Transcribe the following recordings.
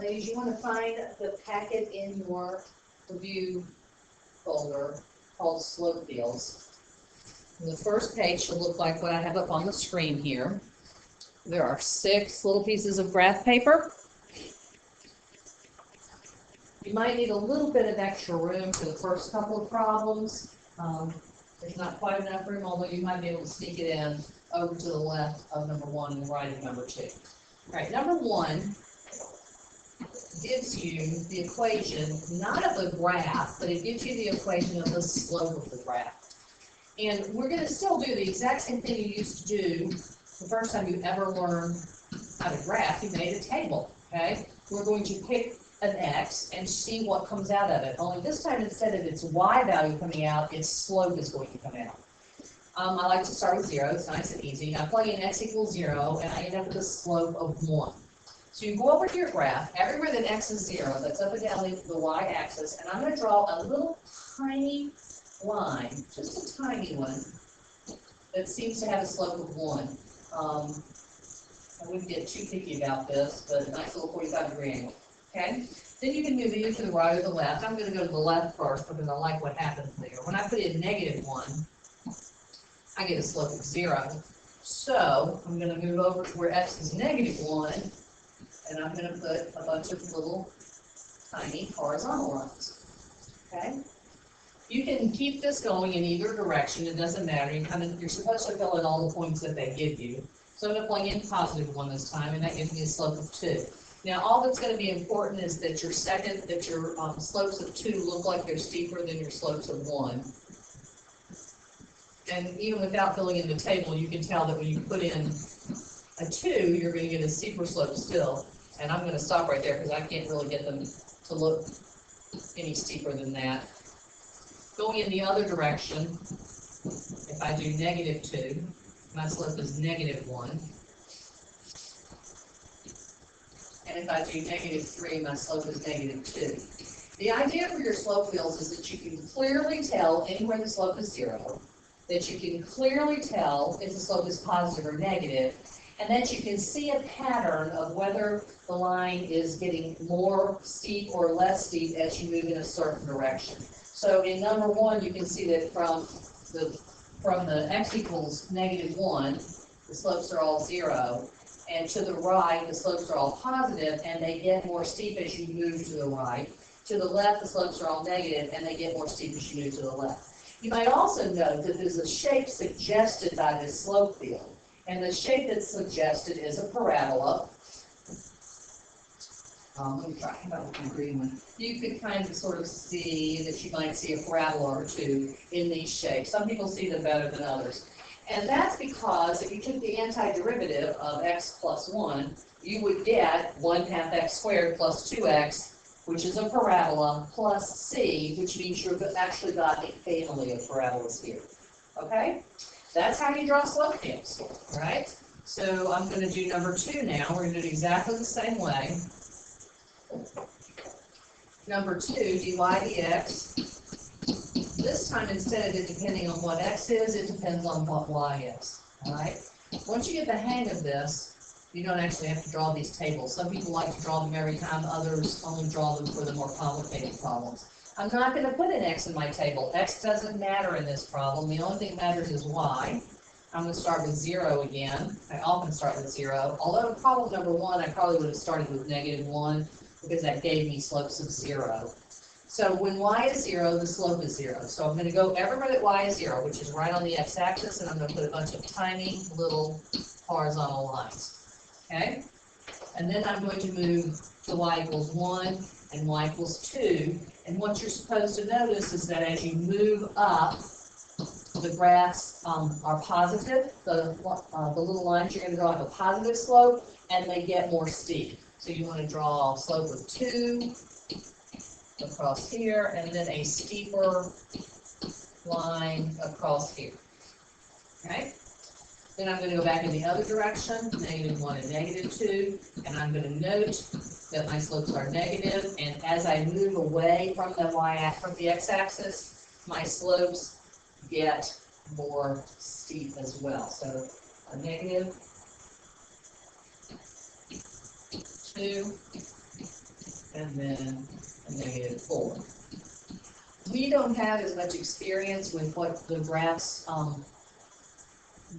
ladies, you want to find the packet in your review folder called Slope Fields. And the first page should look like what I have up on the screen here. There are 6 little pieces of graph paper. You might need a little bit of extra room for the first couple of problems. There's not quite enough room, although you might be able to sneak it in over to the left of number 1 and the right of number 2. All right, number 1 gives you the equation, not of the graph, but it gives you the equation of the slope of the graph. And we're going to still do the exact same thing you used to do the first time you ever learned how to graph. You made a table, okay? We're going to pick an x and see what comes out of it. Only this time, instead of its y value coming out, its slope is going to come out. I like to start with 0. It's nice and easy. I plug in x equals 0, and I end up with a slope of 1. So you go over to your graph, everywhere that x is 0, that's up and down the y-axis, and I'm going to draw a little tiny line, just a tiny one, that seems to have a slope of 1. I wouldn't get too picky about this, but a nice little 45-degree angle. Okay? Then you can move either to the right or the left. I'm going to go to the left first because I like what happens there. When I put in -1, I get a slope of 0. So I'm going to move over to where x is -1, and I'm going to put a bunch of little tiny horizontal lines. Okay? You can keep this going in either direction. It doesn't matter. You're supposed to fill in all the points that they give you. So I'm going to plug in +1 this time, and that gives me a slope of 2. Now, all that's going to be important is that your slopes of 2 look like they're steeper than your slopes of 1. And even without filling in the table, you can tell that when you put in a 2, you're going to get a steeper slope still. And I'm going to stop right there because I can't really get them to look any steeper than that. Going in the other direction, if I do -2, my slope is -1. And if I do -3, my slope is -2. The idea for your slope fields is that you can clearly tell anywhere the slope is 0, that you can clearly tell if the slope is positive or negative, and that you can see a pattern of whether the line is getting more steep or less steep as you move in a certain direction. So in number 1, you can see that from the x equals -1, the slopes are all 0. And to the right, the slopes are all positive, and they get more steep as you move to the right. To the left, the slopes are all negative, and they get more steep as you move to the left. You might also note that there's a shape suggested by this slope field, and the shape that's suggested is a parabola. Let me try about the green one. You could kind of sort of see that you might see a parabola or two in these shapes. Some people see them better than others. And that's because if you took the antiderivative of x plus 1, you would get 1/2 x squared plus 2x, which is a parabola, plus c, which means you've actually got a family of parabolas here. Okay? That's how you draw slope fields, right? So I'm going to do number 2 now. We're going to do it exactly the same way. Number 2, dy dx. This time, instead of it depending on what x is, it depends on what y is. All right? Once you get the hang of this, you don't actually have to draw these tables. Some people like to draw them every time, others only draw them for the more complicated problems. I'm not going to put an x in my table. X doesn't matter in this problem. The only thing that matters is y. I'm going to start with 0 again. I often start with 0. Although in problem number 1, I probably would have started with -1 because that gave me slopes of 0. So when y is 0, the slope is 0. So I'm going to go everywhere that y is 0, which is right on the x-axis, and I'm going to put a bunch of tiny little horizontal lines. Okay? And then I'm going to move to y equals 1 and y equals 2. And what you're supposed to notice is that as you move up, the graphs are positive. The little lines you're going to draw have a positive slope, and they get more steep. So you want to draw a slope of 2 across here, and then a steeper line across here. Okay? Then I'm going to go back in the other direction, -1 and -2, and I'm going to note that my slopes are negative, and as I move away from the x-axis, my slopes get more steep as well. So a -2 and then a -4. We don't have as much experience with what the graphs,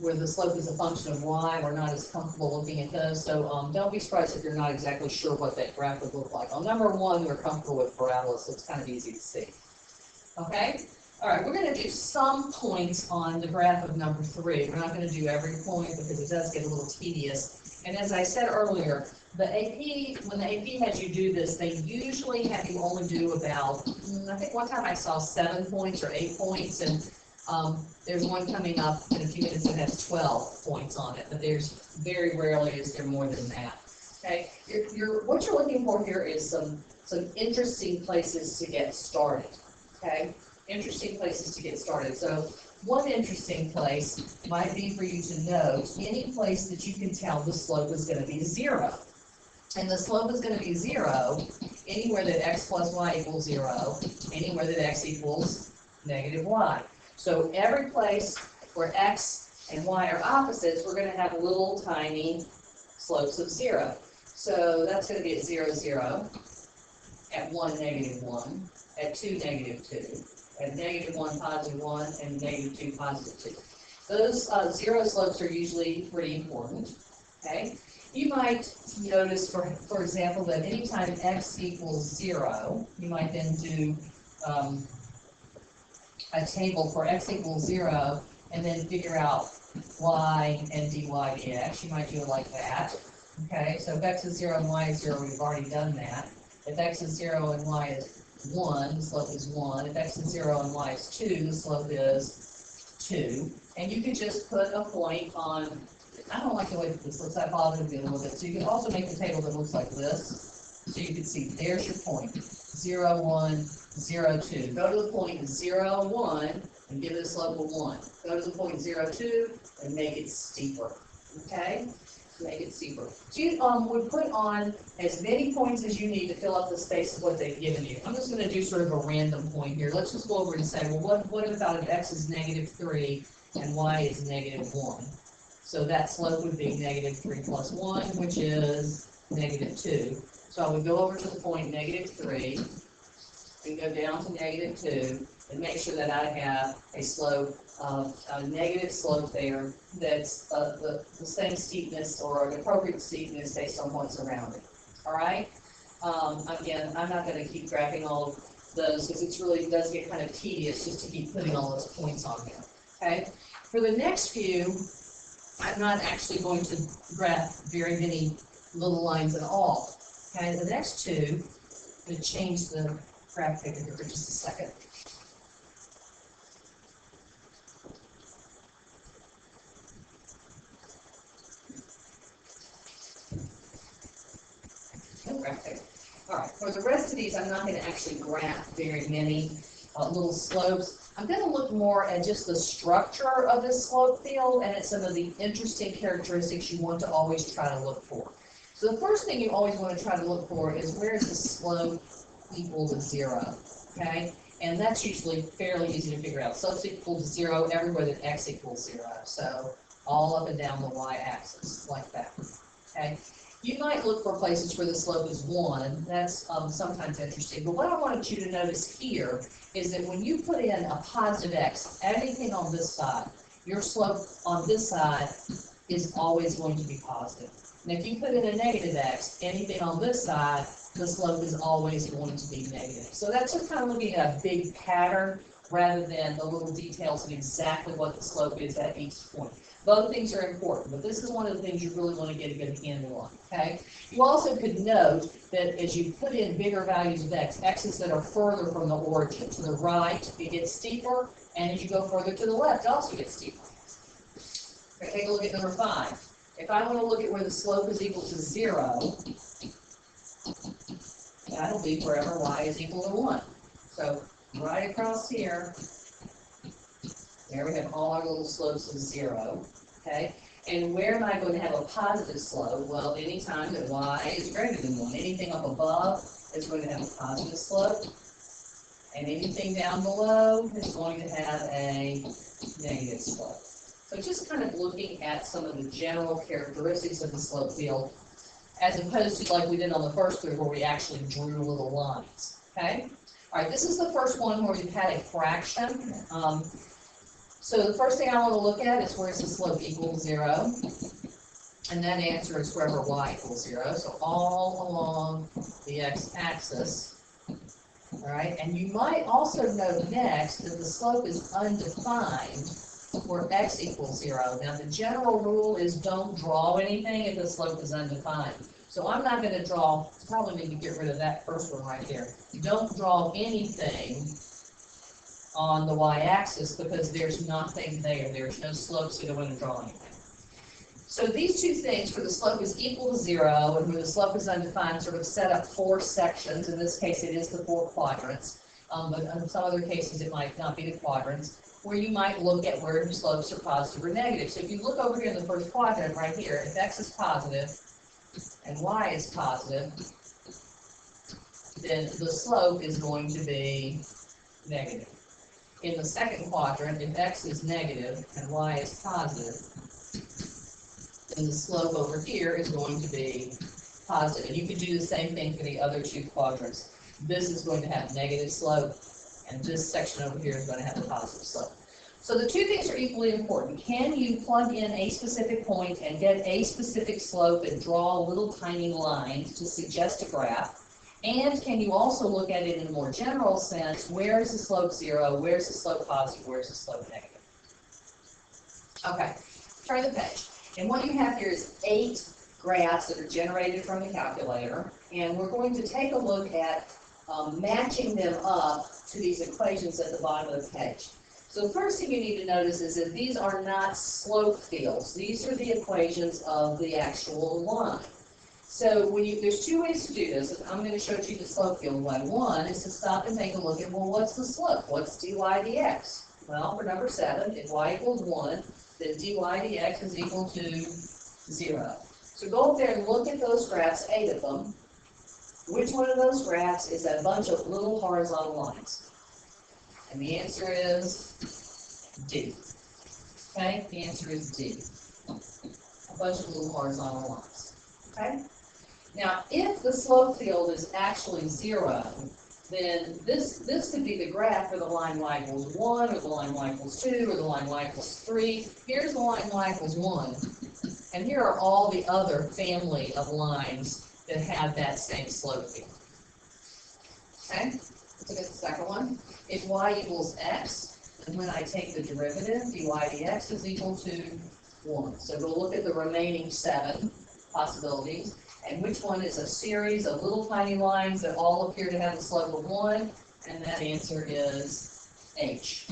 where the slope is a function of y. We're not as comfortable looking at those, so don't be surprised if you're not exactly sure what that graph would look like. On number 1, we're comfortable with parabolas, so it's kind of easy to see. Okay? All right, we're going to do some points on the graph of number 3. We're not going to do every point because it does get a little tedious. And as I said earlier, the AP, when the AP has you do this, they usually have you only do about, I think one time I saw 7 points or 8 points, and there's one coming up in a few minutes that has 12 points on it, but there's very rarely is there more than that. Okay, what you're looking for here is some interesting places to get started. Okay, interesting places to get started. So one interesting place might be for you to note any place that you can tell the slope is going to be 0. And the slope is going to be 0 anywhere that x plus y equals 0, anywhere that x equals -y. So every place where x and y are opposites, we're going to have little tiny slopes of 0. So that's going to be at 0, 0, at 1, -1, at 2, -2, at -1, +1, and -2, +2. Those 0 slopes are usually pretty important. Okay. You might notice, for example, that anytime x equals 0, you might then do a table for x equals 0, and then figure out y and dy dx. You might do it like that. Okay, so if x is 0 and y is 0, we've already done that. If x is 0 and y is 1, the slope is 1. If x is 0 and y is 2, the slope is 2. And you could just put a point on, I don't like the way that this looks, I bothered me a little bit. So you can also make the table that looks like this. So you can see, there's your point, 0, 1, 0, 2. Go to the point 0, 1, and give it a slope of 1. Go to the point 0, 2, and make it steeper. Okay? Make it steeper. So you would put on as many points as you need to fill up the space of what they've given you. I'm just going to do sort of a random point here. Let's just go over and say, well, what about if x is -3 and y is -1? So that slope would be -3 plus 1, which is -2. So I would go over to the point -3 and go down to -2 and make sure that I have a slope of a negative slope there that's the same steepness or an appropriate steepness based on what's around it. All right? Again, I'm not going to keep graphing all of those because it does get kind of tedious just to keep putting all those points on there. Okay? For the next few, I'm not actually going to graph very many little lines at all. Okay? The next two, I'm going to change the graph paper here for just a second. All right, for the rest of these, I'm not going to actually graph very many little slopes. I'm going to look more at just the structure of this slope field and at some of the interesting characteristics you want to always try to look for. So the first thing you always want to try to look for is where is the slope equal to 0, okay? And that's usually fairly easy to figure out. Slope's equal to 0 everywhere that x equals 0. So all up and down the y-axis, like that, okay? You might look for places where the slope is 1. That's sometimes interesting. But what I wanted you to notice here is that when you put in a positive x, anything on this side, your slope on this side is always going to be positive. And if you put in a negative x, anything on this side, the slope is always going to be negative. So that's just kind of looking at a big pattern rather than the little details of exactly what the slope is at each point. Both things are important, but this is one of the things you really want to get a good handle on, okay? You also could note that as you put in bigger values of x, x's that are further from the origin, to the right, it gets steeper, and as you go further to the left, it also gets steeper. Okay, take a look at number 5. If I want to look at where the slope is equal to 0, that'll be wherever y is equal to 1. So right across here, there we have all our little slopes of 0, okay? And where am I going to have a positive slope? Well, anytime that y is greater than 1. Anything up above is going to have a positive slope, and anything down below is going to have a negative slope. So just kind of looking at some of the general characteristics of the slope field as opposed to like we did on the first three where we actually drew little lines, okay? All right, this is the first one where we've had a fraction. So the first thing I want to look at is where's the slope equal 0, and that answer is wherever y equals 0, so all along the x-axis, all right? And you might also note next that the slope is undefined where x equals 0. Now the general rule is don't draw anything if the slope is undefined. So I'm not going to draw, probably need to get rid of that first one right here. Don't draw anything on the y-axis because there's nothing there. There's no slope, so you don't want to draw anything. So these two things, where the slope is equal to 0 and where the slope is undefined, sort of set up 4 sections. In this case, it is the 4 quadrants. But in some other cases, it might not be the quadrants, where you might look at where the slopes are positive or negative. So if you look over here in the first quadrant right here, if x is positive and y is positive, then the slope is going to be negative. In the second quadrant, if x is negative and y is positive, then the slope over here is going to be positive. And you could do the same thing for the other 2 quadrants. This is going to have negative slope, and this section over here is going to have a positive slope. So the 2 things are equally important. Can you plug in a specific point and get a specific slope and draw little tiny lines to suggest a graph? And can you also look at it in a more general sense? Where is the slope 0? Where's the slope positive? Where's the slope negative? Okay, turn the page. And what you have here is 8 graphs that are generated from the calculator. And we're going to take a look at matching them up to these equations at the bottom of the page. So the first thing you need to notice is that these are not slope fields. These are the equations of the actual line. So when there's 2 ways to do this. I'm going to show you the slope field way. One is to stop and take a look at, well, what's the slope? What's dy dx? Well, for number 7, if y equals 1, then dy dx is equal to 0. So go up there and look at those graphs, 8 of them. Which one of those graphs is a bunch of little horizontal lines? And the answer is D. Okay, the answer is D. A bunch of little horizontal lines. Okay? Now, if the slope field is actually 0, then this could be the graph for the line y equals 1, or the line y equals 2, or the line y equals 3. Here's the line y equals 1. And here are all the other family of lines that have that same slope field. Okay? Let's look at the second one. If y equals x, then when I take the derivative, dy dx is equal to 1. So we'll look at the remaining 7 possibilities. And which one is a series of little tiny lines that all appear to have a slope of 1? And that answer is H,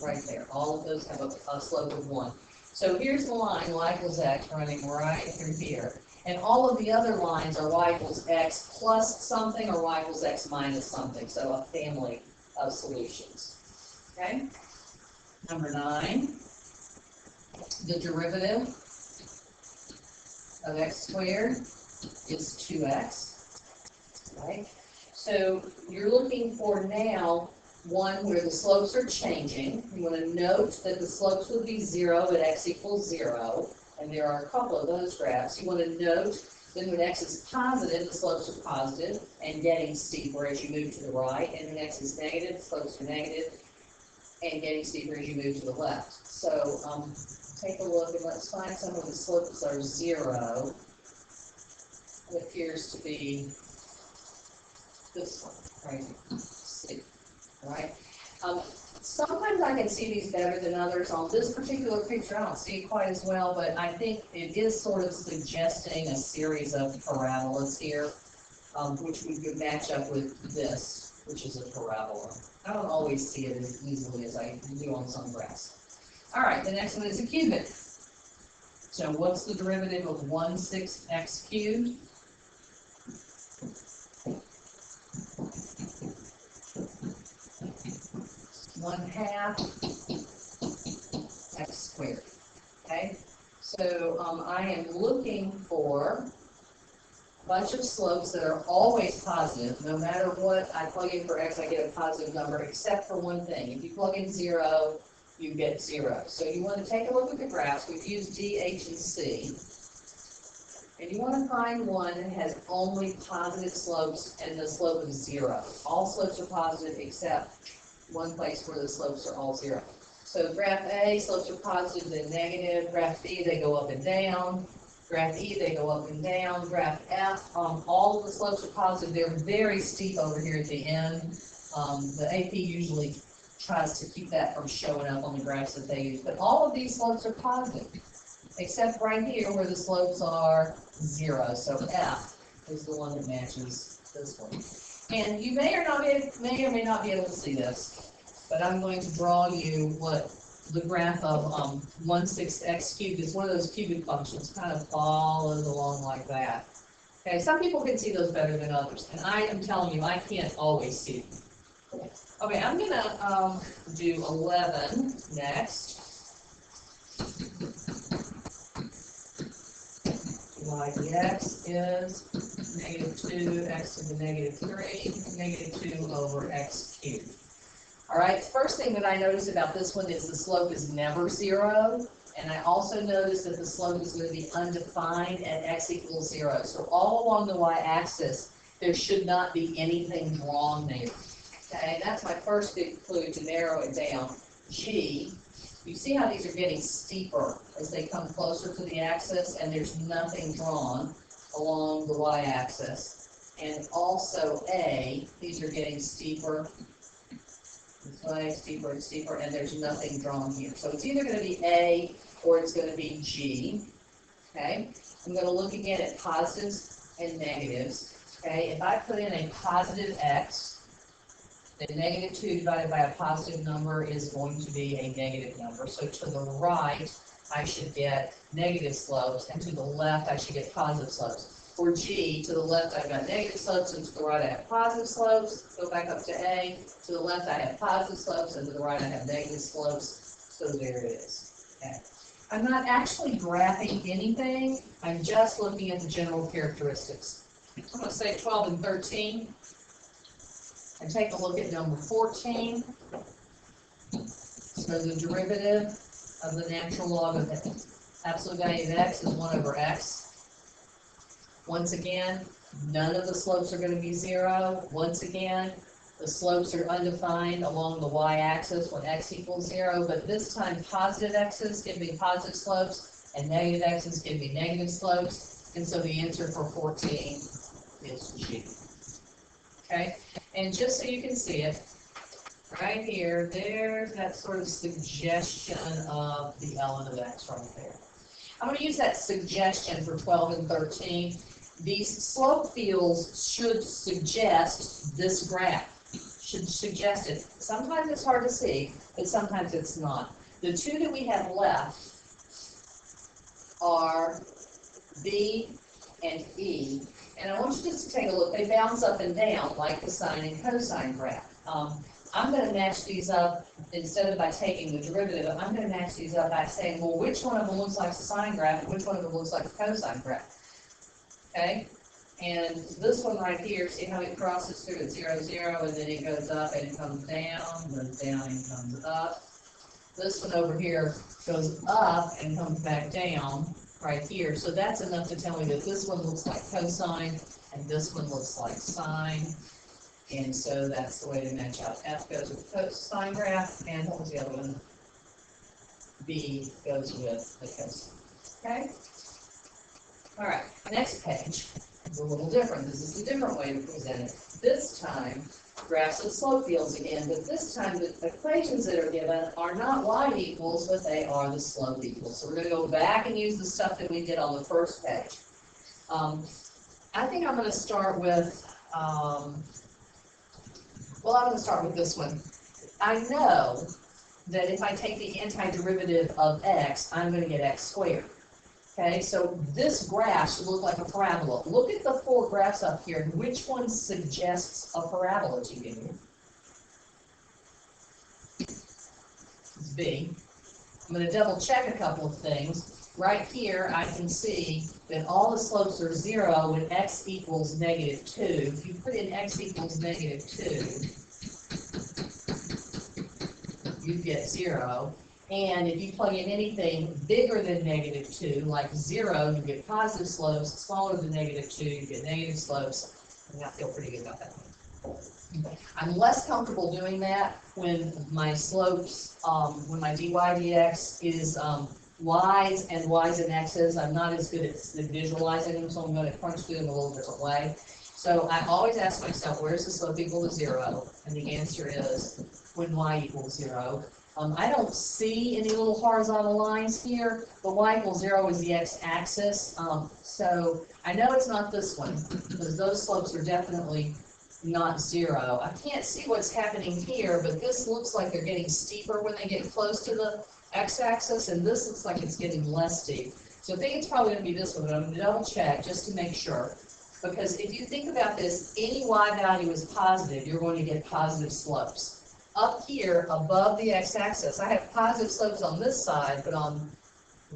right there. All of those have a slope of 1. So here's the line, y equals x, running right through here. And all of the other lines are y equals x plus something or y equals x minus something. So a family of solutions. Okay? Number 9, the derivative of x squared is 2x, right? So you're looking for now one where the slopes are changing. You want to note that the slopes will be 0 at x equals 0, and there are a couple of those graphs. You want to note that when x is positive, the slopes are positive and getting steeper as you move to the right, and when x is negative, the slopes are negative and getting steeper as you move to the left. So take a look and let's find some of the slopes that are 0. It appears to be this one, right? See, right? Sometimes I can see these better than others. On this particular picture, I don't see it quite as well, but I think it is sort of suggesting a series of parabolas here, which we could match up with this, which is a parabola. I don't always see it as easily as I do on some graphs. All right, the next one is a cubic. So what's the derivative of 1/6 x cubed? One-half x squared. Okay, so I am looking for a bunch of slopes that are always positive. No matter what I plug in for x, I get a positive number, except for one thing. If you plug in 0, you get 0. So you want to take a look at the graphs. We've used D, H, and C. And you want to find one that has only positive slopes and the slope is 0. All slopes are positive except one place where the slopes are all 0. So graph A, slopes are positive and negative. Graph B, they go up and down. Graph E, they go up and down. Graph F, all of the slopes are positive. They're very steep over here at the end. The AP usually tries to keep that from showing up on the graphs that they use. But all of these slopes are positive, except right here where the slopes are 0. So F is the one that matches this one. And you may or may not be able to see this, but I'm going to draw you what the graph of 1/6 x cubed is. One of those cubic functions, kind of follows along like that. Okay, some people can see those better than others, and I am telling you, I can't always see them. Okay, I'm gonna do 11 next. Y dx is -2 x to the -3, -2 over x cubed. All right, first thing that I notice about this one is the slope is never 0, and I also notice that the slope is going to be undefined at x equals 0. So all along the y-axis, there should not be anything wrong there. Okay, that's my first big clue to narrow it down. G, you see how these are getting steeper as they come closer to the axis, and there's nothing drawn along the y-axis. And also A, these are getting steeper. This way, steeper and steeper, and there's nothing drawn here. So it's either going to be A or it's going to be G. Okay, I'm going to look again at positives and negatives. Okay, if I put in a positive x, then -2 divided by a positive number is going to be a negative number. So to the right, I should get negative slopes, and to the left, I should get positive slopes. For G, to the left, I've got negative slopes, and to the right, I have positive slopes. Go back up to A. To the left, I have positive slopes, and to the right, I have negative slopes. So there it is. Okay. I'm not actually graphing anything. I'm just looking at the general characteristics. I'm going to say 12 and 13. And take a look at number 14. So the derivative of the natural log of the absolute value of x is 1 over x. Once again, none of the slopes are going to be 0. Once again, the slopes are undefined along the y-axis when x equals 0, but this time positive x's give me positive slopes and negative x's give me negative slopes, and so the answer for 14 is G. Okay, and just so you can see it, right here, there's that sort of suggestion of the element of x right there. I'm going to use that suggestion for 12 and 13. These slope fields should suggest this graph, should suggest it. Sometimes it's hard to see, but sometimes it's not. The two that we have left are B and E. And I want you just to take a look. They bounce up and down like the sine and cosine graph. I'm going to match these up, instead of by taking the derivative, I'm going to match these up by saying, well, which one of them looks like the sine graph and which one of them looks like the cosine graph? Okay? And this one right here, see how it crosses through at 0, 0, and then it goes up and it comes down and comes up. This one over here goes up and comes back down right here. So that's enough to tell me that this one looks like cosine and this one looks like sine. And so that's the way to match out. F goes with the cosine graph, and what was the other one? B goes with the cosine. Okay? All right, next page is a little different. This is a different way to present it. This time, graphs of slope fields again, but this time the equations that are given are not y equals, but they are the slope equals. So we're going to go back and use the stuff that we did on the first page. I think I'm going to start with, I'm going to start with this one. I know that if I take the antiderivative of x, I'm going to get x squared. Okay, so this graph should look like a parabola. Look at the 4 graphs up here, and which one suggests a parabola to you? It's B. I'm going to double check a couple of things. Right here, I can see that all the slopes are 0 when x equals -2. If you put in x equals -2, you get 0. And if you plug in anything bigger than -2, like 0, you get positive slopes. Smaller than -2, you get negative slopes. And I feel pretty good about that one. I'm less comfortable doing that when my slopes, when my dy dx is y's and x's. I'm not as good at visualizing them, so I'm going to crunch through them a little different way. So I always ask myself, where's the slope equal to 0? And the answer is when y equals 0. I don't see any little horizontal lines here, but y equals 0 is the x-axis. So I know it's not this one, because those slopes are definitely not 0. I can't see what's happening here, but this looks like they're getting steeper when they get close to the x-axis, and this looks like it's getting less steep. So I think it's probably going to be this one, but I'm going to double check just to make sure. Because if you think about this, any y value is positive, you're going to get positive slopes. Up here, above the x-axis, I have positive slopes on this side, but on,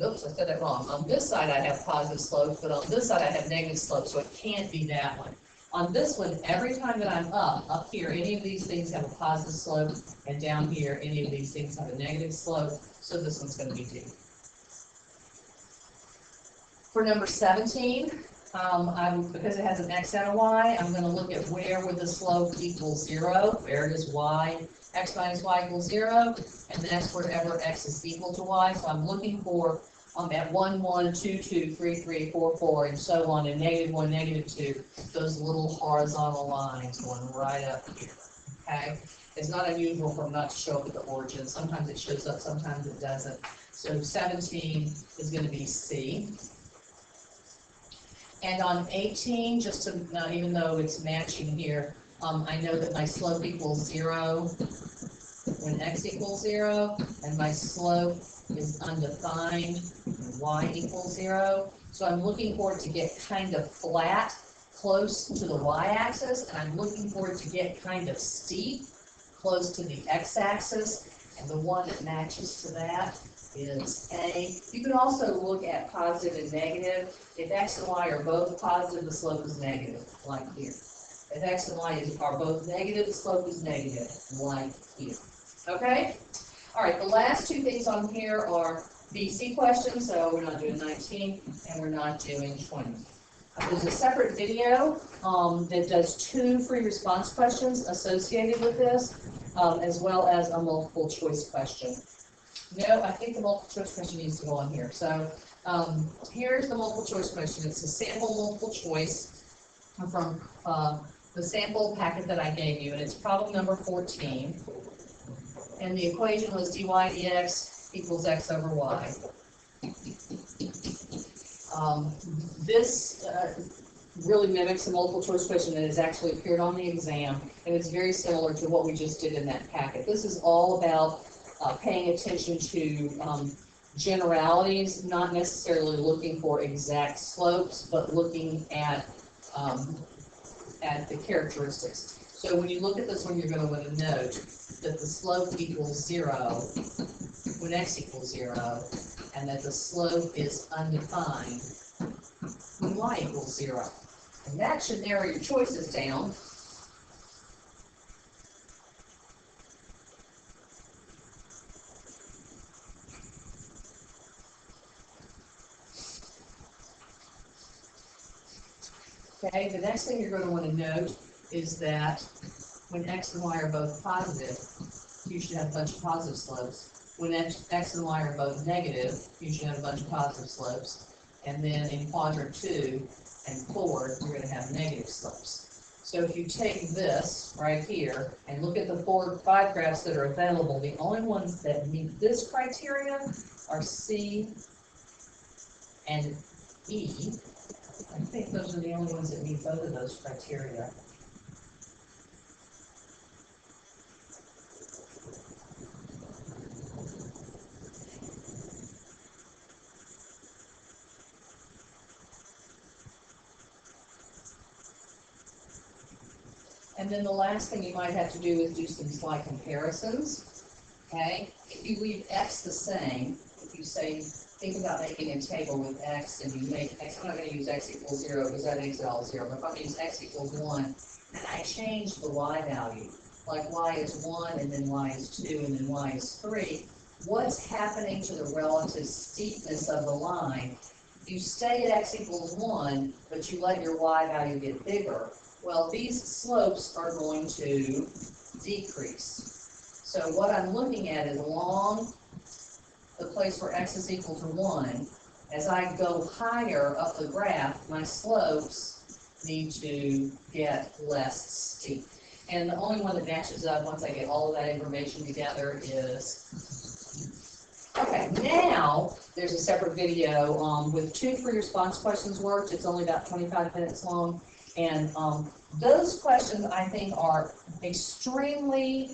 oops, I said that wrong. On this side, I have positive slopes, but on this side, I have negative slopes, so it can't be that one. On this one, every time that I'm up here, any of these things have a positive slope, and down here, any of these things have a negative slope, so this one's going to be D. For number 17, because it has an x and a y, I'm going to look at where would the slope equal 0, where does y, x minus y equals 0, and that's wherever x is equal to y. So I'm looking for at 1, 1, 2, 2, 3, 3, 4, 4, and so on, and -1, -2, those little horizontal lines going right up here, okay? It's not unusual for them not to show up at the origin. Sometimes it shows up, sometimes it doesn't. So 17 is going to be C. And on 18, just to, even though it's matching here, I know that my slope equals 0 when x equals 0, and my slope is undefined when y equals 0. So I'm looking for it to get kind of flat, close to the y-axis, and I'm looking for it to get kind of steep, close to the x-axis, and the one that matches to that is A. You can also look at positive and negative. If x and y are both positive, the slope is negative, like here. If x and y are both negative, the slope is negative, like here. Okay? All right, the last two things on here are BC questions, so we're not doing 19, and we're not doing 20. There's a separate video that does 2 free response questions associated with this, as well as a multiple choice question. No, I think the multiple choice question needs to go on here. So here's the multiple choice question. It's a sample multiple choice from the sample packet that I gave you, and it's problem number 14. And the equation was dy dx equals x over y. This really mimics a multiple choice question that has actually appeared on the exam, and it's very similar to what we just did in that packet. This is all about paying attention to generalities, not necessarily looking for exact slopes, but looking at the characteristics. So when you look at this one, you're going to want to note that the slope equals 0 when x equals 0, and that the slope is undefined when y equals 0. And that should narrow your choices down. Okay, the next thing you're going to want to note is that when x and y are both positive, you should have a bunch of positive slopes. When x and y are both negative, you should have a bunch of positive slopes. And then in quadrant 2 and 4, you're going to have negative slopes. So if you take this right here and look at the 4 or 5 graphs that are available, the only ones that meet this criteria are C and E. I think those are the only ones that meet both of those criteria. And then the last thing you might have to do is do some slight comparisons. Okay? If you leave x the same, if you say, think about making a table with x, and you make x, I'm not going to use x equals 0 because that makes it all 0, but if I'm going to use x equals 1, and I change the y value, like y is 1, and then y is 2, and then y is 3, what's happening to the relative steepness of the line. You stay at x equals 1, but you let your y value get bigger. Well, these slopes are going to decrease. So what I'm looking at is along the place where x is equal to 1, as I go higher up the graph, my slopes need to get less steep. And the only one that matches up once I get all of that information together is, okay, now there's a separate video with 2 free response questions worked. It's only about 25 minutes long. And those questions I think are extremely,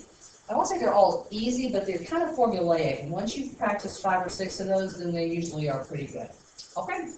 I won't say they're all easy, but they're kind of formulaic. And once you've practiced 5 or 6 of those, then they usually are pretty good. Okay.